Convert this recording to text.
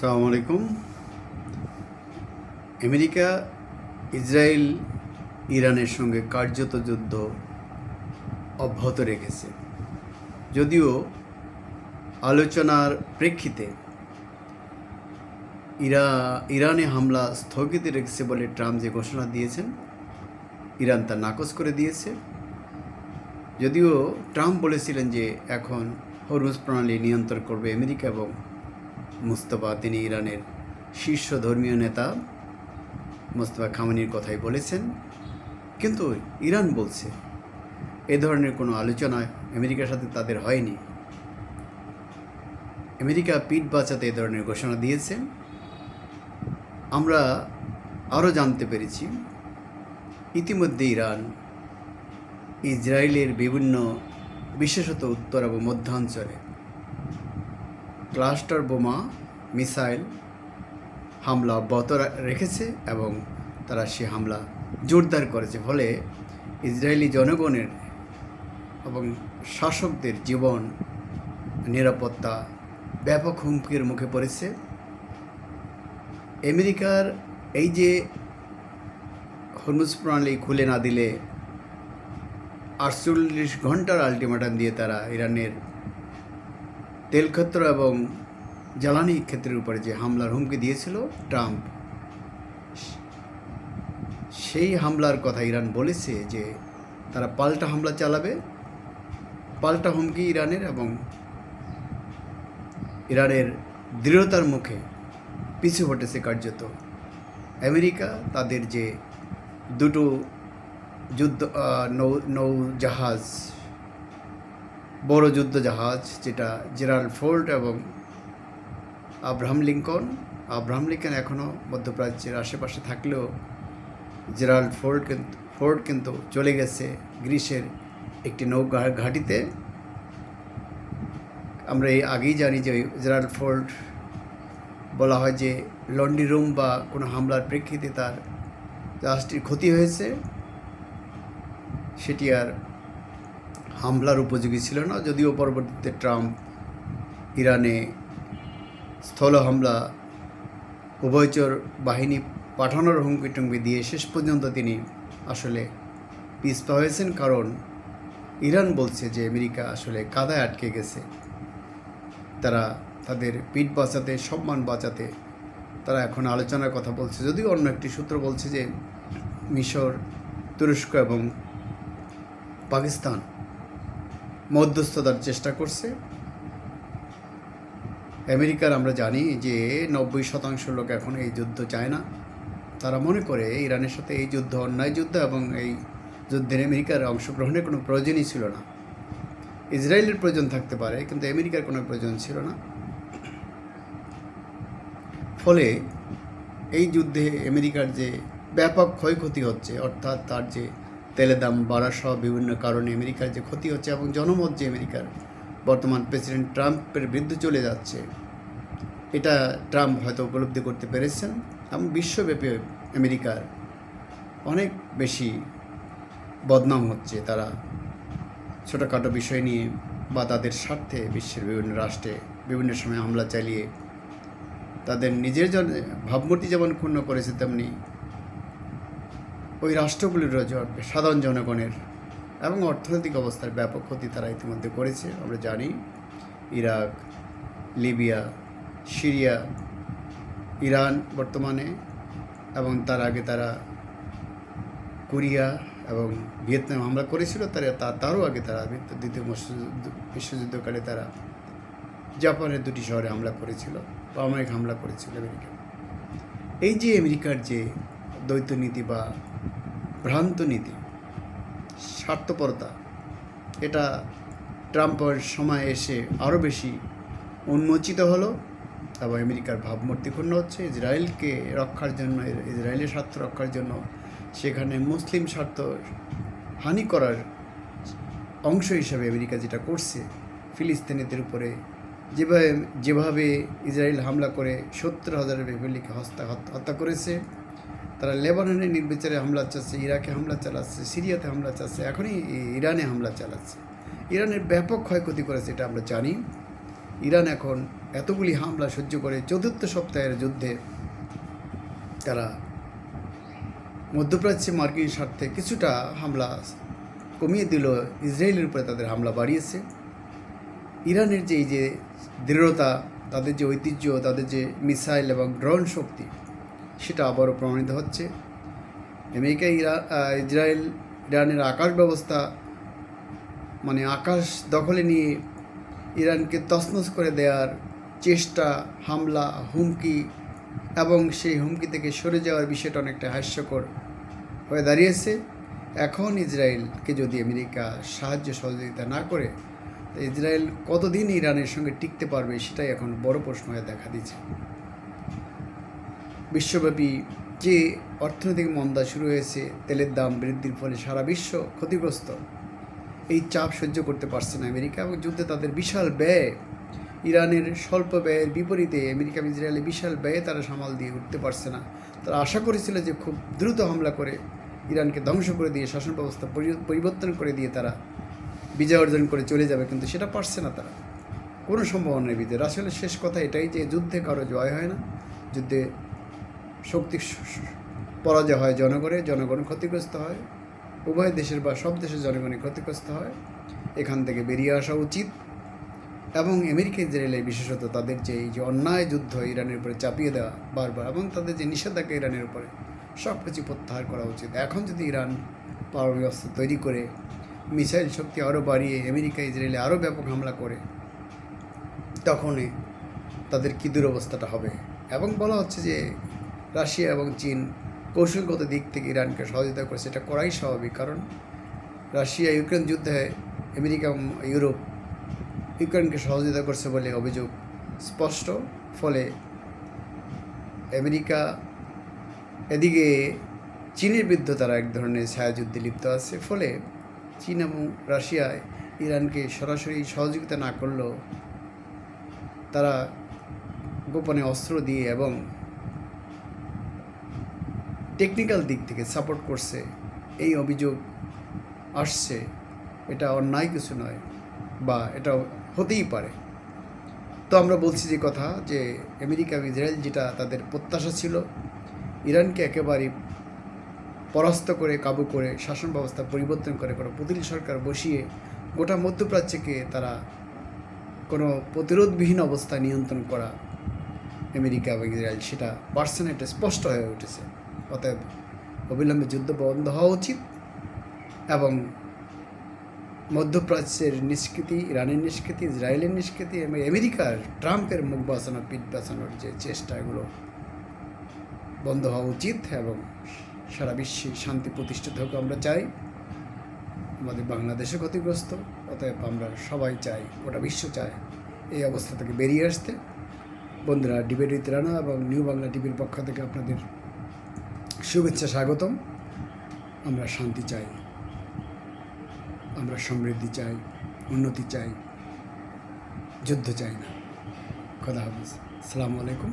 আসসালামু আলাইকুম। America Israel ইরানের সঙ্গে কার্যত যুদ্ধ অব্যাহত রেখেছে, যদিও আলোচনার প্রেক্ষিতে ইরানে হামলা স্থগিত রেখেছে বলে ট্রাম্প যে ঘোষণা দিয়েছেন, ইরান তা নাকচ করে দিয়েছে। যদিও ট্রাম্প বলেছিলেন যে এখন হরমুজ প্রণালী নিয়ন্ত্রণ করবে আমেরিকা এবং মুস্তফা, তিনি ইরানের শীর্ষ ধর্মীয় নেতা মুস্তফা খামেনির কথাই বলেছেন। কিন্তু ইরান বলছে এ ধরনের কোনো আলোচনা আমেরিকার সাথে তাদের হয়নি। আমেরিকা পিঠ বাঁচাতে এ ধরনের ঘোষণা দিয়েছে। আমরা আরও জানতে পেরেছি ইতিমধ্যে ইরান ইসরায়েলের বিভিন্ন, বিশেষত উত্তর এবং মধ্যাঞ্চলে ক্লাস্টার বোমা মিসাইল হামলা অব্যাহত রেখেছে এবং তারা সে হামলা জোরদার করেছে। ফলে ইসরায়েলি জনগণের এবং শাসকদের জীবন নিরাপত্তা ব্যাপক হুমকির মুখে পড়েছে। আমেরিকার এই যে হরমুজ প্রণালী খুলে না দিলে 48 ঘন্টার আলটিমেটাম দিয়ে তারা ইরানের তেল ক্ষেত্র এবং জ্বালানি ক্ষেত্রের উপরে যে হামলার হুমকি দিয়েছিল ট্রাম্প, সেই হামলার কথা ইরান বলেছে যে তারা পাল্টা হামলা চালাবে। পাল্টা হুমকি ইরানের এবং ইরানের দৃঢ়তার মুখে পিছু হটেছে কার্যত আমেরিকা। তাদের যে দুটো নৌজাহাজ, বড় যুদ্ধ জাহাজ, যেটা জেরাল্ড ফোর্ড এবং আব্রাহাম লিঙ্কন এখনও মধ্যপ্রাচ্যের আশেপাশে থাকলেও জেরাল্ড ফোর্ড কিন্তু চলে গেছে গ্রিসের একটি নৌকা ঘাঁটিতে। আমরা এই আগেই জানি যে জেরাল্ড ফোর্ড বলা হয় যে লন্ডি রুম বা কোনো হামলার প্রেক্ষিতে তার জাহাজটির ক্ষতি হয়েছে, সেটি আর হামলার উপযোগী ছিল না। যদিও পরবর্তীতে ট্রাম্প ইরানে স্থল হামলা, উভয়চর বাহিনী পাঠানোর হুমকি টুমকি দিয়ে শেষ পর্যন্ত তিনি আসলে পিছপা হয়েছেন। কারণ ইরান বলছে যে আমেরিকা আসলে কাদায় আটকে গেছে। তারা তাদের পিঠ বাঁচাতে, সম্মান বাঁচাতে তারা এখন আলোচনার কথা বলছে। যদিও অন্য একটি সূত্র বলছে যে মিশর, তুরস্ক এবং পাকিস্তান মধ্যস্থতার চেষ্টা করছে। আমেরিকার আমরা জানি যে 90% লোক এখন এই যুদ্ধ চায় না। তারা মনে করে ইরানের সাথে এই যুদ্ধ অন্যায় যুদ্ধ এবং এই যুদ্ধের আমেরিকার অংশগ্রহণের কোনো প্রয়োজনই ছিল না। ইসরায়েলের প্রয়োজন থাকতে পারে, কিন্তু আমেরিকার কোনো প্রয়োজন ছিল না। ফলে এই যুদ্ধে আমেরিকার যে ব্যাপক ক্ষয়ক্ষতি হচ্ছে, অর্থাৎ তার যে তেলের দাম বাড়া সহ বিভিন্ন কারণে আমেরিকার যে ক্ষতি হচ্ছে এবং জনমত যে আমেরিকার বর্তমান প্রেসিডেন্ট ট্রাম্পের বিরুদ্ধে চলে যাচ্ছে, এটা ট্রাম্প হয়তো উপলব্ধি করতে পেরেছেন এবং বিশ্বব্যাপী আমেরিকার অনেক বেশি বদনাম হচ্ছে। তারা ছোটোখাটো বিষয় নিয়ে বা তাদের স্বার্থে বিশ্বের বিভিন্ন রাষ্ট্রে বিভিন্ন সময় হামলা চালিয়ে তাদের নিজের ভাবমূর্তি যেমন ক্ষুণ্ণ করেছে, তেমনি ওই রাষ্ট্রগুলির সাধারণ জনগণের এবং অর্থনৈতিক অবস্থার ব্যাপক ক্ষতি তারা ইতিমধ্যে করেছে। আমরা জানি ইরাক, লিবিয়া, সিরিয়া, ইরান বর্তমানে, এবং তার আগে তারা কোরিয়া এবং ভিয়েতনাম হামলা করেছিল। তারও আগে তারা দ্বিতীয় বিশ্বযুদ্ধকালে তারা জাপানের 2টি শহরে হামলা করেছিল, পারমাণবিক হামলা করেছিল আমেরিকা। এই যে আমেরিকার যে দ্বৈত নীতি বা ভ্রান্ত নীতি, স্বার্থপরতা, এটা ট্রাম্পের সময় এসে আরও বেশি উন্মোচিত হলো এবং আমেরিকার ভাবমূর্তি ক্ষুণ্ণ হচ্ছে। ইসরায়েলকে রক্ষার জন্য, ইসরায়েলের স্বার্থ রক্ষার জন্য সেখানে মুসলিম স্বার্থ হানি করার অংশ হিসাবে আমেরিকা যেটা করছে, ফিলিস্তিনিদের উপরে যেভাবে ইসরায়েল হামলা করে 70,000 ফ্যামিলিকে হত্যা করেছে, তারা লেবাননে নির্বিচারে হামলা চালাচ্ছে, ইরাকে হামলা চালাচ্ছে, সিরিয়াতে হামলা চালাচ্ছে, এখনই ইরানে হামলা চালাচ্ছে। ইরানের ব্যাপক ক্ষয়ক্ষতি করেছে, এটা আমরা জানি। ইরান এখন এতগুলি হামলা সহ্য করে চতুর্থ সপ্তাহের যুদ্ধে তারা মধ্যপ্রাচ্যে মার্কিন স্বার্থে কিছুটা হামলা কমিয়ে দিল, ইসরায়েলের উপরে তাদের হামলা বাড়িয়েছে। ইরানের যে এই যে দৃঢ়তা, তাদের যে ঐতিহ্য, তাদের যে মিসাইল এবং ড্রোন শক্তি, সেটা আবারও প্রমাণিত হচ্ছে। আমেরিকা ইসরায়েল ইরানের আকাশ ব্যবস্থা, মানে আকাশ দখলে নিয়ে ইরানকে তছনছ করে দেওয়ার চেষ্টা, হামলা, হুমকি এবং সেই হুমকি থেকে সরে যাওয়ার বিষয়টা অনেকটা হাস্যকর হয়ে দাঁড়িয়েছে। এখন ইসরায়েলকে যদি আমেরিকা সাহায্য সহযোগিতা না করে, তো ইসরায়েল কতদিন ইরানের সঙ্গে টিকতে পারবে সেটাই এখন বড় প্রশ্ন হয়ে দেখা দিচ্ছে। বিশ্বব্যাপী যে অর্থনৈতিক মন্দা শুরু হয়েছে, তেলের দাম বৃদ্ধির ফলে সারা বিশ্ব ক্ষতিগ্রস্ত, এই চাপ সহ্য করতে পারছে না আমেরিকা এবং যুদ্ধে তাদের বিশাল ব্যয়, ইরানের স্বল্প ব্যয়ের বিপরীতে আমেরিকা ইসরায়েলের বিশাল ব্যয়ে তারা সামাল দিয়ে উঠতে পারছে না। তারা আশা করেছিল যে খুব দ্রুত হামলা করে ইরানকে ধ্বংস করে দিয়ে, শাসন ব্যবস্থা পরিবর্তন করে দিয়ে তারা বিজয় অর্জন করে চলে যাবে, কিন্তু সেটা পারছে না তারা। কোনো সম্ভাবনার ভিতরে আসলে শেষ কথা এটাই যে যুদ্ধে কারো জয় হয় না, যুদ্ধে শক্তি পরাজয় হয় জনগণ ক্ষতিগ্রস্ত হয়, উভয় দেশের বা সব দেশের জনগণই ক্ষতিগ্রস্ত হয়। এখান থেকে বেরিয়ে আসা উচিত এবং আমেরিকা ইসরায়েলে বিশেষত তাদের যে এই যে অন্যায় যুদ্ধ ইরানের উপরে চাপিয়ে দেওয়া বারবার এবং তাদের যে নিষেধাজ্ঞা ইরানের উপরে, সব কিছু প্রত্যাহার করা উচিত। এখন যদি ইরান পারমাণবিক অস্ত্র তৈরি করে মিসাইল শক্তি আরও বাড়িয়ে আমেরিকা ইসরায়েলে আরও ব্যাপক হামলা করে, তখনই তাদের কী দুরবস্থাটা হবে। এবং বলা হচ্ছে যে রাশিয়া এবং চীন কৌশলগত দিক থেকে ইরানকে সহযোগিতা করে, সেটা করাই স্বাভাবিক, কারণ রাশিয়া ইউক্রেন যুদ্ধে আমেরিকা এবং ইউরোপ ইউক্রেনকে সহযোগিতা করছে বলে অভিযোগ স্পষ্ট। ফলে আমেরিকা এদিকে চীনের বিরুদ্ধে তারা এক ধরনের ছায়াযুদ্ধে লিপ্ত আছে। ফলে চীন এবং রাশিয়ায় ইরানকে সরাসরি সহযোগিতা না করলেও তারা গোপনে অস্ত্র দিয়ে এবং টেকনিক্যাল দিক থেকে সাপোর্ট করছে, এই অভিযোগ আসছে। এটা অন্যায় কিছু নয়, বা এটা হতেই পারে। তো আমরা বলছি যে কথা যে আমেরিকা ইসরায়েল যেটা তাদের প্রত্যাশা ছিল, ইরানকে একেবারেই পরাস্ত করে, কাবু করে, শাসন ব্যবস্থা পরিবর্তন করে কোনো প্রতিনিধি সরকার বসিয়ে গোটা মধ্যপ্রাচ্যকে তারা কোনো প্রতিরোধবিহীন অবস্থায় নিয়ন্ত্রণ করা আমেরিকা এবং ইসরায়েল সেটা পারছে না, এটা স্পষ্ট হয়ে উঠেছে। অতএব অবিলম্বে যুদ্ধ বন্ধ হওয়া উচিত এবং মধ্যপ্রাচ্যের নিষ্কৃতি, ইরানের নিষ্কৃতি, ইসরায়েলের নিষ্কৃতি এবং আমেরিকার ট্রাম্পের মুখ বাঁচানো, পিঠ বাঁচানোর যে চেষ্টা, এগুলো বন্ধ হওয়া উচিত এবং সারা বিশ্বে শান্তি প্রতিষ্ঠিত হোক আমরা চাই। আমাদের বাংলাদেশে ক্ষতিগ্রস্ত, অতএব আমরা সবাই চাই, গোটা বিশ্ব চায় এই অবস্থা থেকে বেরিয়ে আসতে। বন্ধুরা, ডিবেট উইথ রানা এবং নিউ বাংলা টিভির পক্ষ থেকে আপনাদের শুভেচ্ছা, স্বাগতম। আমরা শান্তি চাই, আমরা সমৃদ্ধি চাই, উন্নতি চাই, যুদ্ধ চাই না। খোদা হাফেজ, আসসালামু আলাইকুম।